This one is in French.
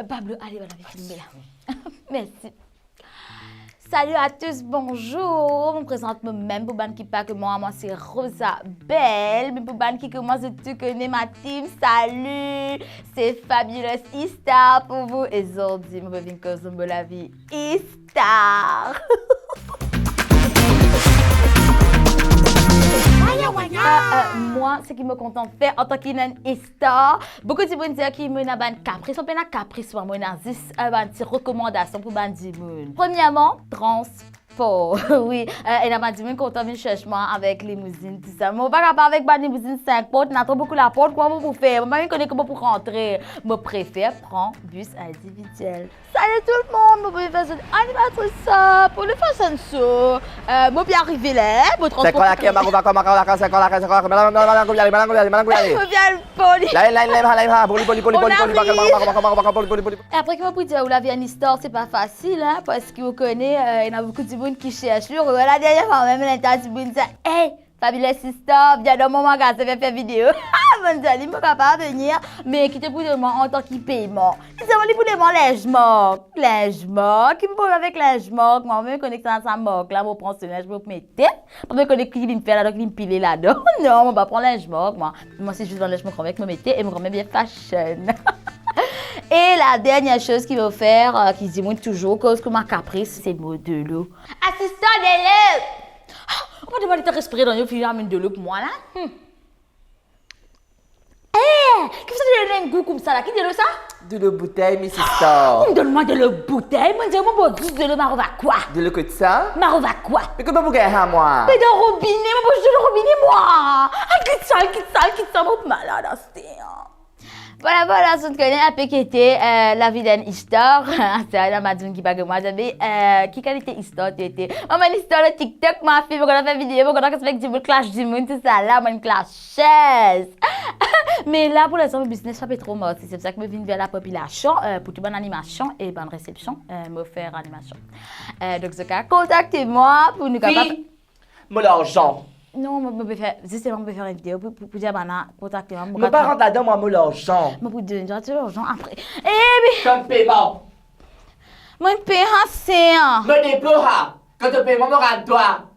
Pablo, allez, voilà, filmer là. Merci. Salut à tous, bonjour. Je me présente moi-même pour ban qui pas que moi c'est Rosa Belle. Mais pour ban qui commence tu connais ma team. Salut, c'est Fabulous E-Star pour vous. Et aujourd'hui, je vais venir cause de la vie E-Star. Moi, ce qui me contente faire en tant qu'une E-Star, beaucoup de gens disent qu'ils m'ont un caprice, on peut un caprice, moi, une recommandation pour les gens. Premièrement, transport. Oui, et la madame quand on vient chercher moi avec limousine tout ça. Moi pas capable avec la limousine 5 portes, n'a trop beaucoup la porte quoi pour faire. Moi je connais comment pour rentrer. Moi préfère prendre bus individuel. Salut tout le monde, moi pouvez faire une animatrice ça pour le faire ça. Moi bien arriver là, moi transport. C'est quoi la qui m'a va comment la c'est quoi la c'est quoi madame poli. Poli. Après que vous dire où la vie en histoire c'est pas facile hein parce que vous connaissez il y a beaucoup de monde qui cherchent. La dernière fois même l'interview dit hey Fabulous E-Star, viens dans mon magasin faire vidéo. Ah, mon Dieu, il ne peut pas venir, mais qui te pour demander en tant que paiement. C'est vraiment pour demander linge moque. Qui me pose avec linge moque, moi, je me connecte à sa moque, là, je prends ce linge, je me mets tête. Je me connecte qui me fait là-dedans, qui me pile là-dedans. Non, je ne vais pas prendre linge moque, moi. Moi, c'est juste dans le linge moque, je me mets tête et je me remets bien fashion. Et la dernière chose qu'il veut faire, qui dit moi toujours, cause que ma caprice, c'est le mot de l'eau. Assistant d'élève! On va demander de respirer dans le film, amène de l'eau pour moi là. Qu'est-ce que ça donne un goût comme ça là? Qui dit ça? De l'eau bouteille, Miss E-Star. Donne-moi de l'eau bouteille. Moi, dis-moi, moi, juste de l'eau, ma va quoi? De l'eau que ça? Ma va quoi? Mais comment vous gagnez à moi? Mais dans le robinet, moi, je le robinet, moi. Ah, quitte ça, mon malade, c'est Voilà, si tu connais un peu qui était la vie d'une histoire. C'est la madame qui parle de moi. Qui qualité histoire tu étais? Moi, une histoire de TikTok, ma fille, quand on fait vidéo, quand on fait du clash du monde, tout ça là, moi, une clash. Mais là, pour l'instant, le business, ça fait trop mort. C'est pour ça que je viens vers la population pour toute bonne animation et bonne réception, me faire animation. Donc, ce cas, contactez-moi pour nous capables. Oui, mon l'argent. Non, je peux faire, justement, je peux faire une vidéo pour dire, contactez-moi. Je ne pas rentrer là-dedans, moi, mon l'argent. Je peux donner l'argent après. Eh bien, Comme paiement. moi, je paye assez. Me déploie. Quand tu paies, moi, me rends toi.